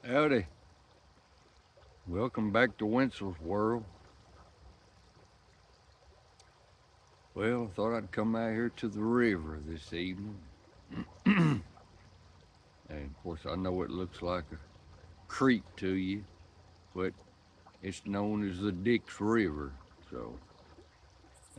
Howdy. Welcome back to Wenzel's World. Well, I thought I'd come out here to the river this evening. And of course, I know it looks like a creek to you, but it's known as the Dix River. So,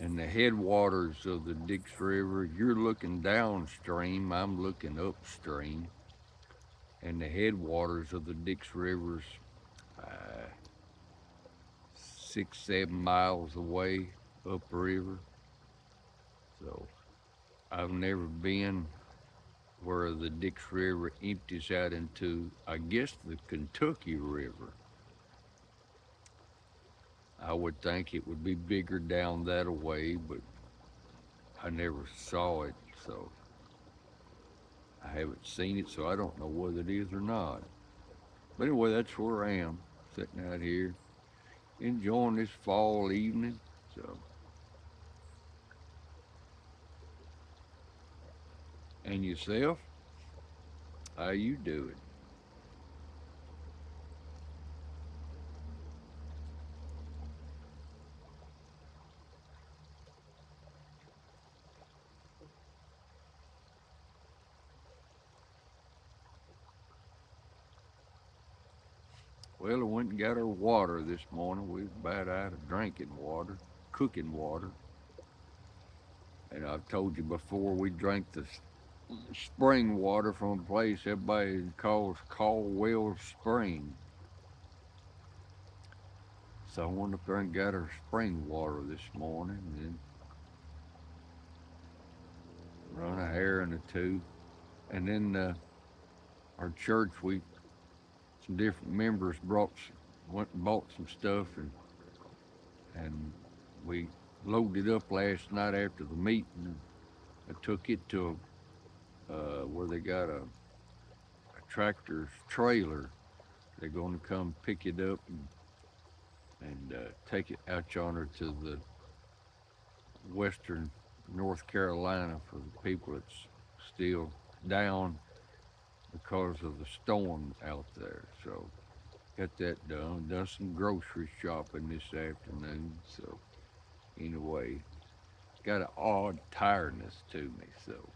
and the headwaters of the Dix River, you're looking downstream, I'm looking upstream. And the headwaters of the Dix River's uh, 6, 7 miles away upriver. So, I've never been where the Dix River empties out into, I guess, the Kentucky River. I would think it would be bigger down that way, but I never saw it, so I haven't seen it, so I don't know whether it is or not. But anyway, that's where I am, sitting out here, enjoying this fall evening. So, and yourself, how you doing? Well, I went and got our water this morning. We was about out of drinking water, cooking water. And I've told you before, we drank the spring water from a place everybody calls Caldwell Spring. So I went up there and got our spring water this morning and then run a hair in a two. And then our church, some different members went and bought some stuff and we loaded up last night after the meeting. I took it to where they got a tractor's trailer. They're going to come pick it up and take it out yonder to the western North Carolina for the people that's still down because of the storm out there. So got that done. Done some grocery shopping this afternoon. So anyway, got an odd tiredness to me. So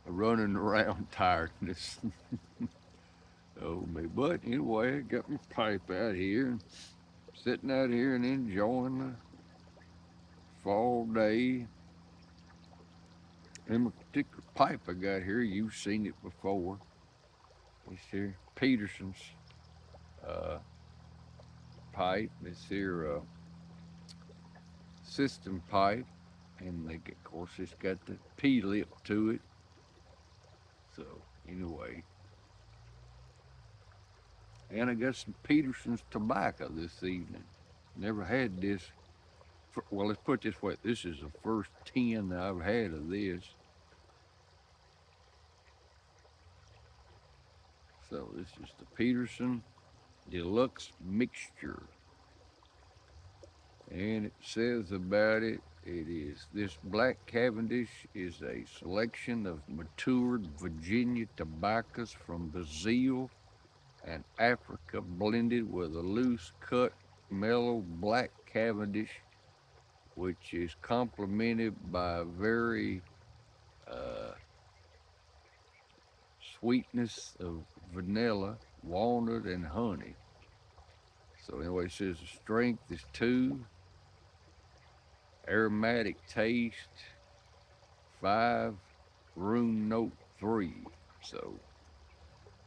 a running around tiredness. Oh me. But anyway, I got my pipe out here and sitting out here and enjoying the fall day. And a particular pipe I got here, you've seen it before. It's here, Peterson's uh, pipe. It's here, system pipe, and of course it's got the P lip to it. So anyway, and I got some Peterson's tobacco this evening. Never had this. Well, let's put it this way: this is the first 10 that I've had of this. So this is the Peterson Deluxe mixture. And it says about it, it is this Black Cavendish is a selection of matured Virginia tobaccos from Brazil and Africa blended with a loose cut mellow Black Cavendish, which is complemented by a very uh, sweetness of vanilla, walnut, and honey. So anyway, it says the strength is 2, aromatic taste 5, room note 3. So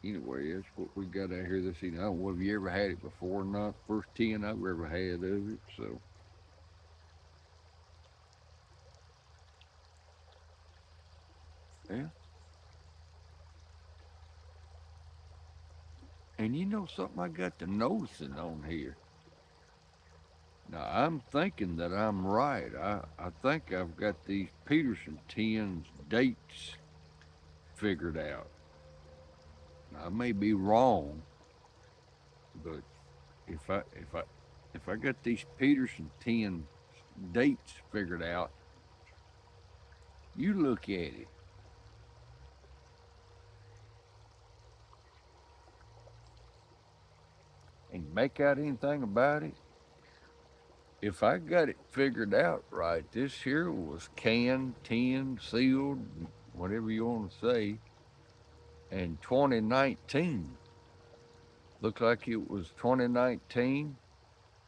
anyway, that's what we got out here this evening. I don't know if you ever had it before or not. First 10 I've ever had of it. So yeah. And you know something I got to noticing on here. Now I'm thinking that I'm right. I think I've got these Peterson tins dates figured out. Now, I may be wrong, but if I if I if I got these Peterson tin dates figured out, you look at it. make out anything about it. If I got it figured out right, this here was canned, tinned, sealed, whatever you want to say, in 2019. Looked like it was 2019,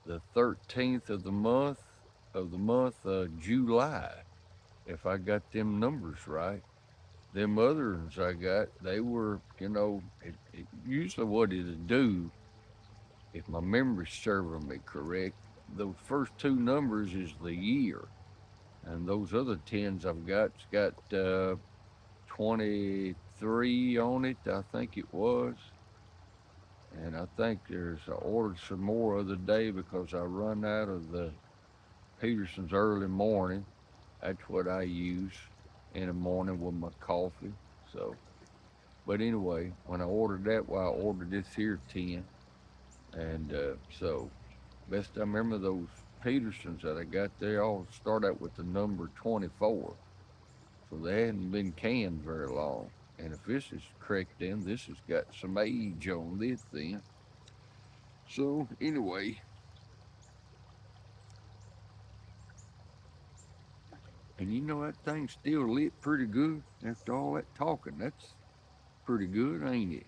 the 13th of the month July. If I got them numbers right, them other ones I got, they were, usually what it'd do, if my memory's serving me correct, those first two numbers is the year, and those other tens I've got 23 on it, I think it was. And I think I ordered some more other day because I run out of the Peterson's early morning. That's what I use in the morning with my coffee. So, but anyway, when I ordered that, well, I ordered this here 10. And so, best I remember, those Petersons that I got there all start out with the number 24. So they hadn't been canned very long. And if this is correct, then this has got some age on this then. So anyway, and that thing's still lit pretty good after all that talking. That's pretty good, ain't it?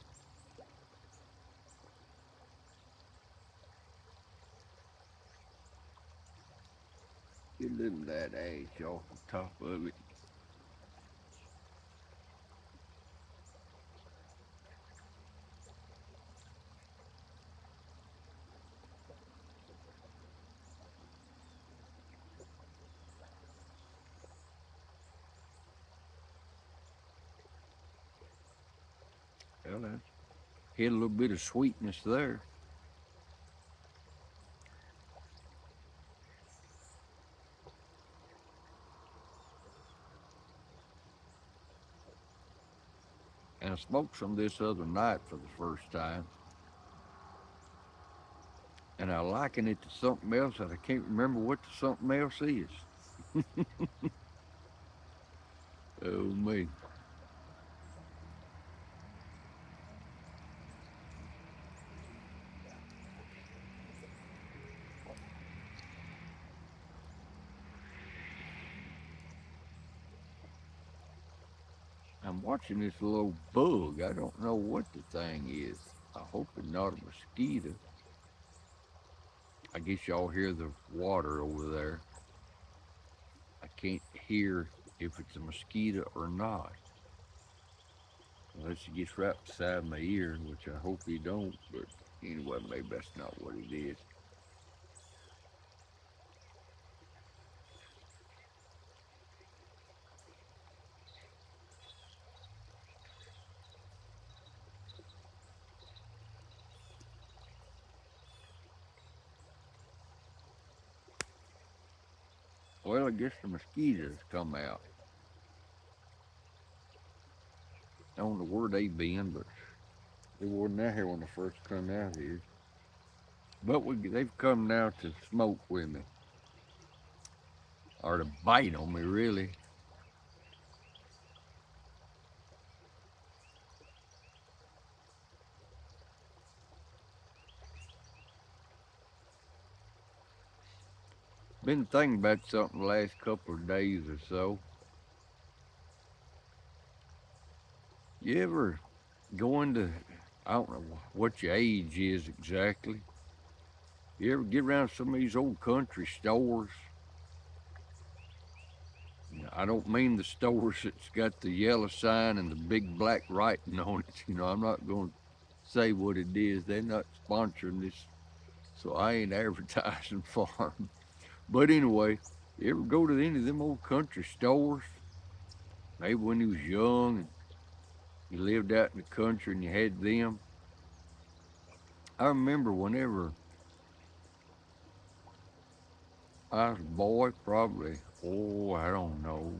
Get a little of that ash off the top of it. Well, that hit a little bit of sweetness there. And I smoked some this other night for the first time, and I liken it to something else that I can't remember what the something else is. Oh me. I'm watching this little bug. I don't know what the thing is. I hope it's not a mosquito. I guess y'all hear the water over there. I can't hear if it's a mosquito or not. Unless he gets right beside my ear, which I hope he don't, but anyway, maybe that's not what it is. Well, I guess the mosquitoes come out. I don't know where they been, but they wasn't out here when I first come out here. But they've come now to smoke with me, or to bite on me, really. Been thinking about something the last couple of days or so. You ever go into, I don't know what your age is exactly. You ever get around some of these old country stores? I don't mean the stores that's got the yellow sign and the big black writing on it. I'm not going to say what it is. They're not sponsoring this, so I ain't advertising for them. But anyway, you ever go to any of them old country stores? Maybe when you was young and you lived out in the country and you had them. I remember whenever I was a boy, probably, oh, I don't know,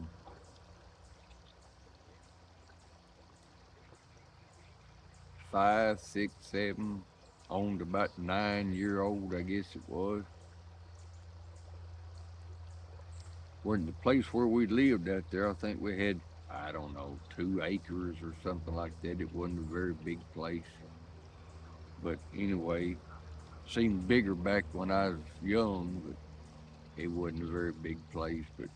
5, 6, 7, on to about 9-year old, I guess it was. When the place where we lived out there, I think we had, I don't know, 2 acres or something like that. It wasn't a very big place. But anyway, Seemed bigger back when I was young, but it wasn't a very big place. But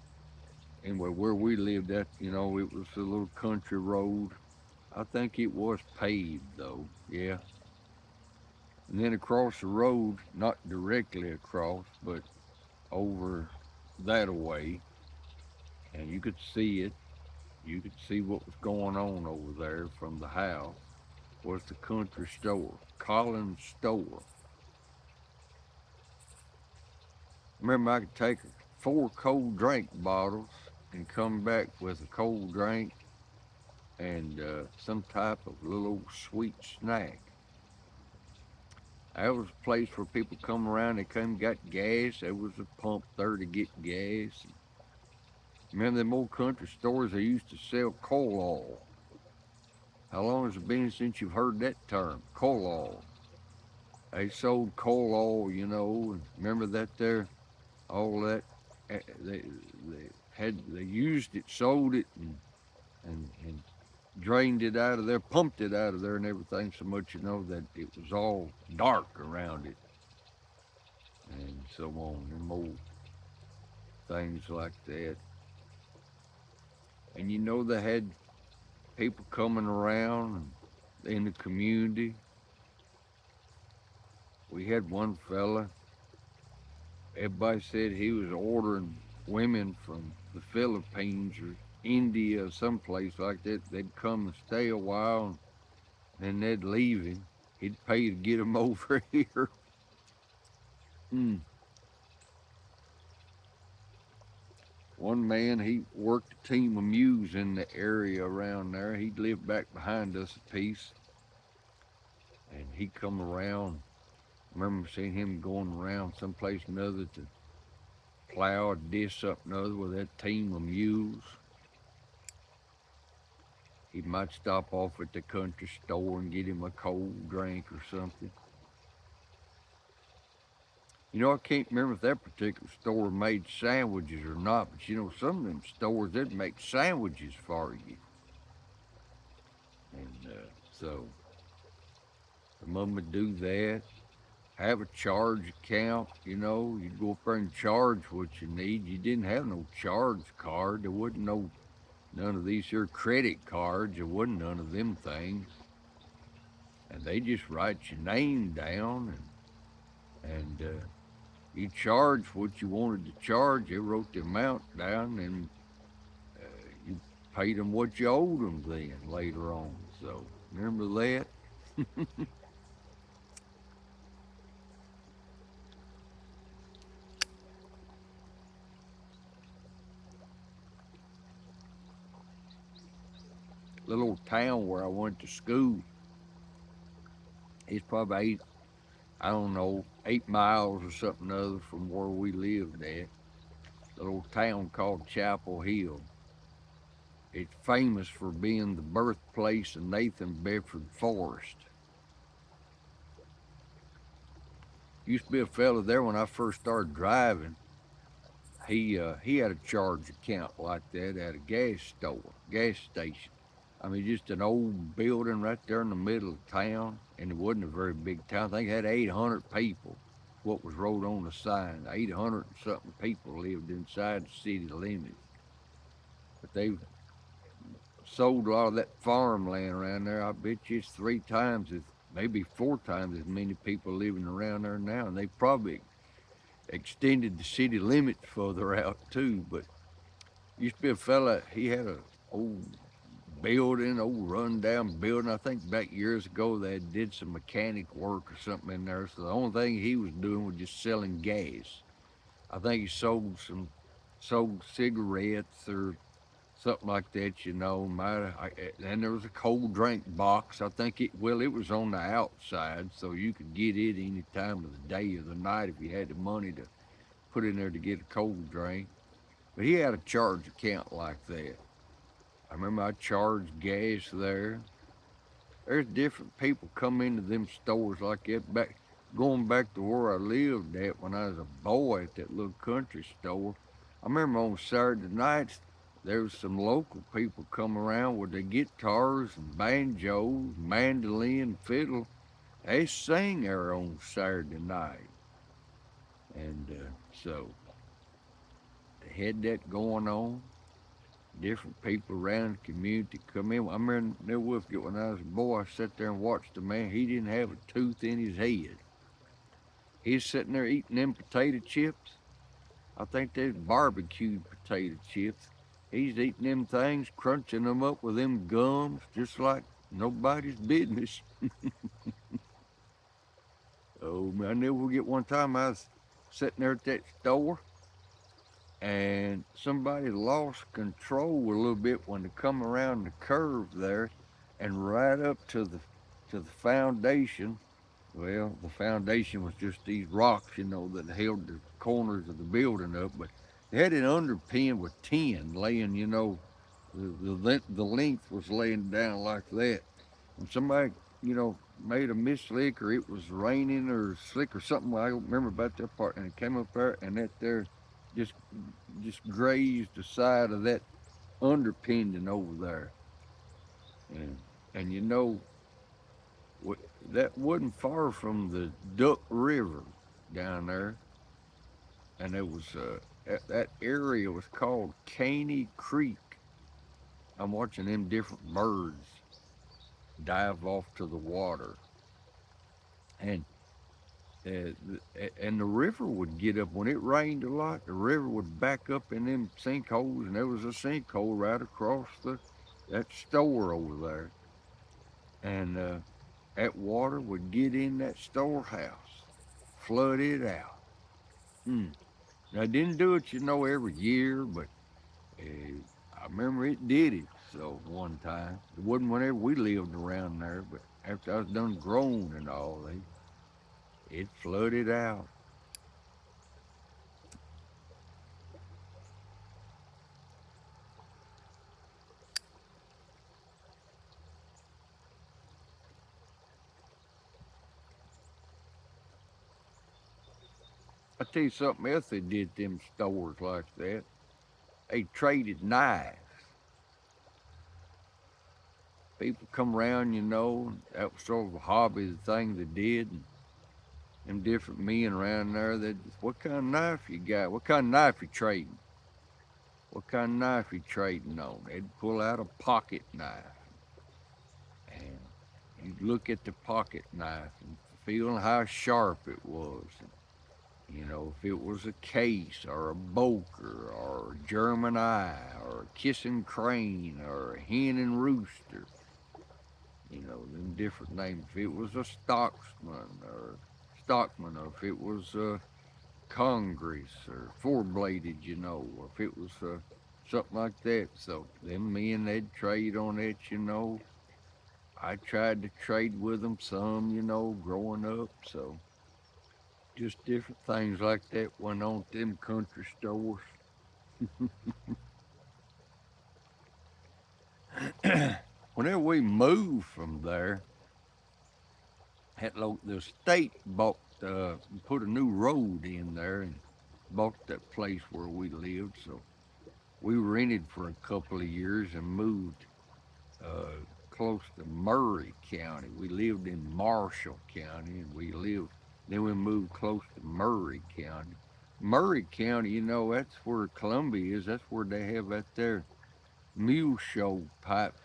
anyway, where we lived at, it was a little country road. I think it was paved though, yeah. And then across the road, not directly across, but over that way, and you could see it. You could see what was going on over there from the house. Was the country store, Collins Store. Remember, I could take 4 cold drink bottles and come back with a cold drink and some type of little old sweet snack. That was a place where people come around. They come and got gas. There was a pump there to get gas. Remember them old country stores? They used to sell coal oil. How long has it been since you've heard that term, coal oil? They sold coal oil, and remember that there, all that. They used it, sold it, and drained it out of there, pumped it out of there, and everything. So much that it was all dark around it, and so on, and old things like that. And they had people coming around in the community. We had one fella. Everybody said he was ordering women from the Philippines or India or someplace like that. They'd come and stay a while, and then they'd leave him. He'd pay to get them over here. Hmm. One man, he worked a team of mules in the area around there. He'd lived back behind us a piece, and he'd come around. I remember seeing him going around someplace or another to plow or dish up another with that team of mules. He might stop off at the country store and get him a cold drink or something. I can't remember if that particular store made sandwiches or not, but some of them stores that make sandwiches for you. And so some of them would do that. Have a charge account, you'd go up there and charge what you need. You didn't have no charge card. There wasn't none of these here credit cards. There wasn't none of them things. And they just write your name down and you charge what you wanted to charge. They wrote the amount down and you paid them what you owed them then later on. So remember that? Little town where I went to school. It's probably I don't know, 8 miles or something other from where we lived at. A little town called Chapel Hill. It's famous for being the birthplace of Nathan Bedford Forrest. Used to be a fella there when I first started driving. He had a charge account like that at a gas station. I mean, just an old building right there in the middle of town, and it wasn't a very big town. I think it had 800 people. What was wrote on the sign? 800 and something people lived inside the city limits. But they sold a lot of that farmland around there. I bet you it's 3 times as, maybe 4 times as many people living around there now, and they probably extended the city limits further out too. But used to be a fella. He had a old building, old rundown building. I think back years ago they did some mechanic work or something in there. So the only thing he was doing was just selling gas. I think he sold cigarettes or something like that. And there was a cold drink box. I think it was on the outside, so you could get it any time of the day or the night if you had the money to put in there to get a cold drink. But he had a charge account like that. I remember I charged gas there. There's different people come into them stores like that. Going back to where I lived at when I was a boy at that little country store. I remember on Saturday nights there was some local people come around with their guitars and banjos, mandolin, fiddle, They sing there on Saturday night, and so they had that going on. Different people around the community come in. I remember never will forget when I was a boy. I sat there and watched the man. He didn't have a tooth in his head. He's sitting there eating them potato chips. I think they're barbecued potato chips. He's eating them things, crunching them up with them gums, just like nobody's business. Oh, man, I never forget one time I was sitting there at that store and somebody lost control a little bit when they come around the curve there and right up to the foundation. Well, the foundation was just these rocks, that held the corners of the building up, but they had it underpinned with tin laying, the length was laying down like that. And somebody, made a mislick or it was raining or slick or something. I don't remember about that part. And it came up there and that there just just grazed the side of that underpinning over there. And and that wasn't far from the Duck River down there, and it was that area was called Caney Creek. I'm watching them different birds dive off to the water, and and the river would get up when it rained a lot. The river would back up in them sinkholes, and there was a sinkhole right across the that store over there, and that water would get in that storehouse, flood it out. Hmm. Now, I didn't do it, every year, but I remember it did it. So one time, it wasn't whenever we lived around there, but after I was done grown and all, it flooded out. I tell you something else they did at them stores like that. They traded knives. People come around, that was sort of a hobby, the thing they did. And them different men around there, they just, what kind of knife you got? What kind of knife you trading? What kind of knife you trading on? They'd pull out a pocket knife and you'd look at the pocket knife and feel how sharp it was. And, if it was a case or a boker or a German eye or a kissing crane or a hen and rooster, them different names. If it was a stockman, or if it was a Congress or four bladed, or if it was something like that. So them men, they'd trade on that. I tried to trade with them some, growing up. So just different things like that went on at them country stores. Whenever we moved from there, the state put a new road in there and bought that place where we lived. So we rented for a couple of years and moved uh, close to Murray County. We lived in Marshall County, and then we moved close to Murray County. Murray County, that's where Columbia is. That's where they have that there Mule Show pipe.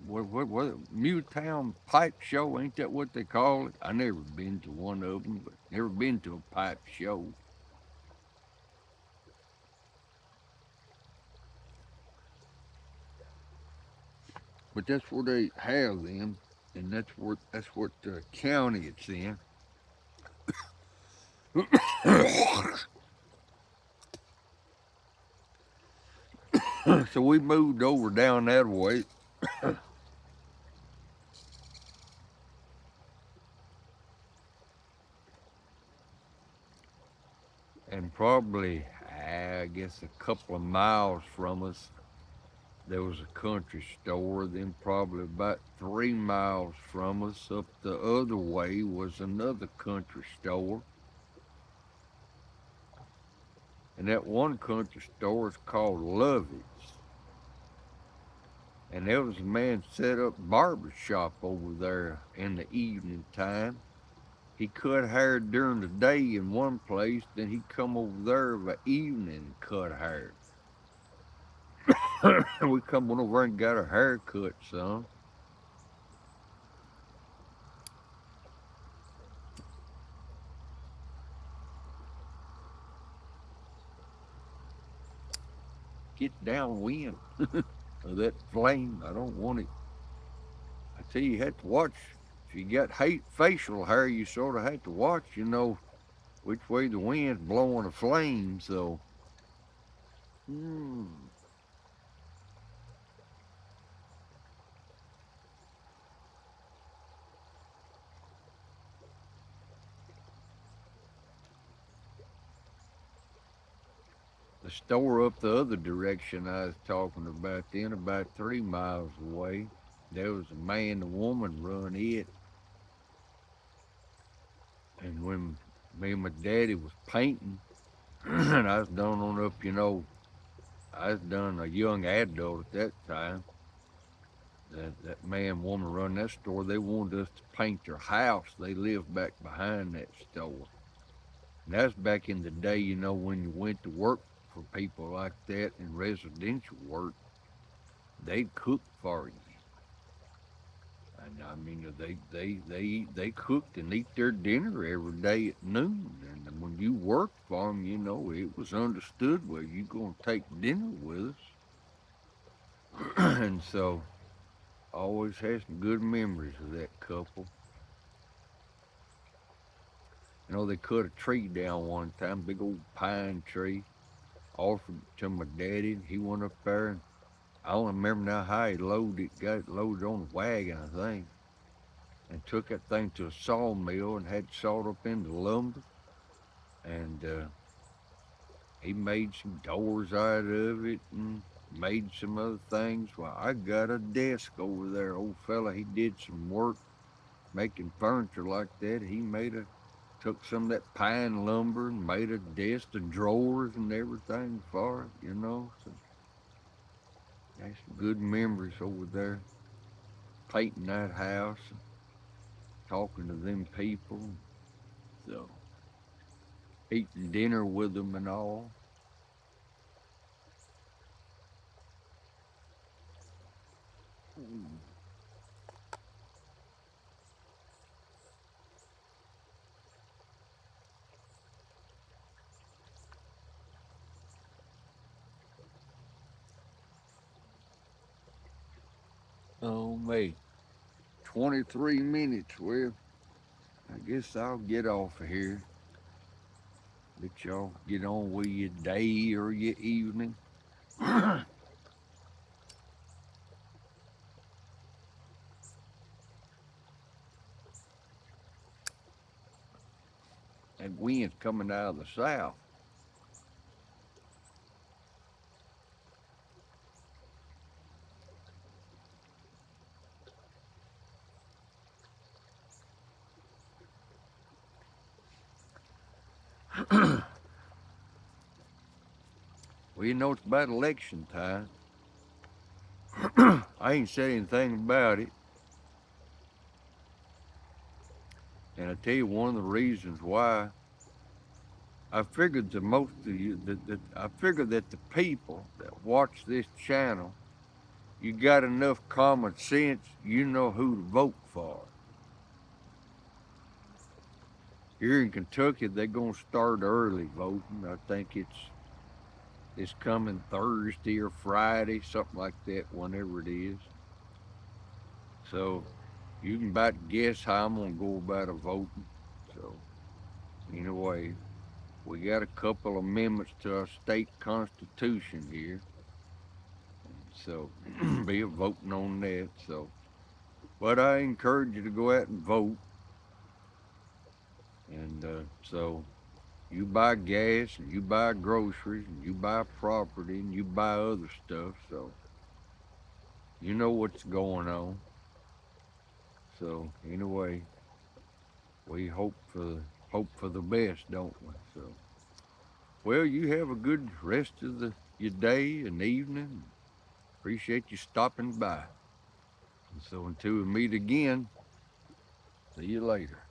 What Mewtown Pipe Show? Ain't that what they call it? I never been to one of them, but never been to a pipe show. But that's where they have them, and that's what county it's in. So we moved over down that way, and probably I guess a couple of miles from us there was a country store. Then probably about 3 miles from us up the other way was another country store. And that one country store is called Lovey's. And there was a man set up barber shop over there in the evening time. He cut hair during the day in one place, then he'd come over there of the evening and cut hair. We come on over and got our hair cut, son. Get downwind of that flame. I don't want it. I tell you, you have to watch. If you got hate facial hair, you sort of have to watch, which way the wind's blowing a flame. So, hmm, the store up the other direction I was talking about, then about 3 miles away, there was a man and woman run it. And when me and my daddy was painting, and I was done on up, I was done a young adult at that time. That man, woman run that store. They wanted us to paint their house. They lived back behind that store. And that's back in the day, when you went to work for people like that in residential work, they'd cook for you. And I mean, they cooked and eat their dinner every day at noon. And when you worked for them, it was understood, well, you going to take dinner with us. And so I always had some good memories of that couple. They cut a tree down one time, big old pine tree, offered it to my daddy. And he went up there, and I don't remember now how he loaded it, got it loaded on a wagon, I think, and took that thing to a sawmill and had it sawed up into lumber. And he made some doors out of it and made some other things. Well, I got a desk over there. Old fella, he did some work making furniture like that. He took some of that pine lumber and made a desk, the drawers and everything for it. So that's some good memories over there, painting that house and talking to them people. So eating dinner with them and all. Oh, me. 23 minutes. Well, I guess I'll get off of here. Let y'all get on with your day or your evening. That wind's coming out of the south. Well, it's about election time. I ain't said anything about it. And I tell you, one of the reasons why I figured the most of you, I figured that the people that watch this channel, you got enough common sense, you know who to vote for. Here in Kentucky, they're gonna start early voting. I think it's coming Thursday or Friday, something like that, whenever it is. So you can about guess how I'm gonna go about a voting. So anyway, we got a couple amendments to our state constitution here. So be voting on that. So, but I encourage you to go out and vote. And so you buy gas and you buy groceries and you buy property and you buy other stuff. So you know what's going on. So anyway, we hope for the best, don't we? So well, you have a good rest of your day and evening. Appreciate you stopping by. And so until we meet again, see you later.